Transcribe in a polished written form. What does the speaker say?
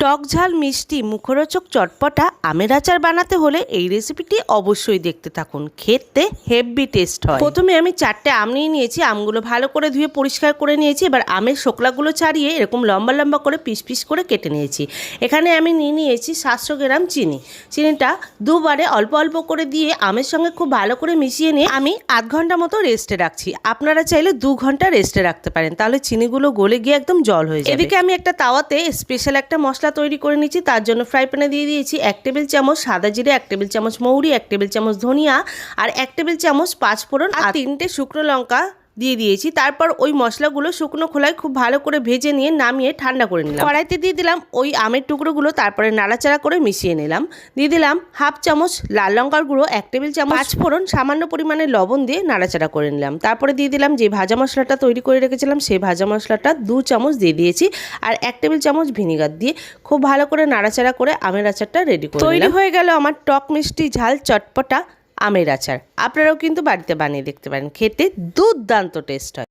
টক ঝাল মিষ্টি মুখরোচক চটপটা আমের আচার বানাতে হলে এই রেসিপিটি অবশ্যই দেখতে থাকুন। খেতে হেভি টেস্ট হয়। প্রথমে আমি 4টে আম নিয়ে নিয়েছি। আমগুলো ভালো করে ধুয়ে পরিষ্কার করে নিয়েছি। এবার আমের শোকলাগুলো ছাড়িয়ে এরকম লম্বা লম্বা করে পিস পিস করে কেটে নিয়েছি। এখানে আমি নিয়ে নিয়েছি 700 গ্রাম চিনি। চিনিটা দুবারে অল্প অল্প করে দিয়ে আমের সঙ্গে খুব ভালো করে মিশিয়ে নিয়ে আমি আধ ঘন্টা মতো রেস্টে রাখছি। আপনারা চাইলে 2 ঘন্টা রেস্টে রাখতে পারেন, তাহলে চিনিগুলো গলে গিয়ে একদম জল হয়ে যাবে। এদিকে আমি একটা তাওয়াতে স্পেশাল একটা মশলা তৈরি করে নিচ্ছি। তার জন্য ফ্রাই প্যানে দিয়ে দিয়েছি 1 টেবিল চামচ সাদা জিরে, 1 টেবিল চামচ মৌরি, 1 টেবিল চামচ ধনিয়া আর 1 টেবিল চামচ 5 ফোড়ন আর 3টে শুকনো লঙ্কা দিয়ে দিয়েছি। তারপর ওই মশলাগুলো শুকনো খোলায় খুব ভালো করে ভেজে নিয়ে নামিয়ে ঠান্ডা করে নিলাম। কড়াইতে দিয়ে দিলাম ওই আমের টুকরোগুলো, তারপরে নাড়াচাড়া করে মিশিয়ে নিলাম। দিয়ে দিলাম হাফ চামচ লাল লঙ্কার গুঁড়ো, 1 টেবিল চামচ 5 ফোড়ন, সামান্য পরিমাণে লবণ দিয়ে নাড়াচাড়া করে নিলাম। তারপরে দিয়ে দিলাম যে ভাজা মশলাটা তৈরি করে রেখেছিলাম, সেই ভাজা মশলাটা 2 চামচ দিয়ে দিয়েছি আর 1 টেবিল চামচ ভিনিগার দিয়ে খুব ভালো করে নাড়াচাড়া করে আমের আচারটা রেডি করে তৈরি হয়ে গেল আমার টক মিষ্টি ঝাল চটপটা আমের আচার। আপনারাও কিন্তু বাড়িতে বানিয়ে দেখতে পারেন, খেতে দুর্দান্ত টেস্ট হয়।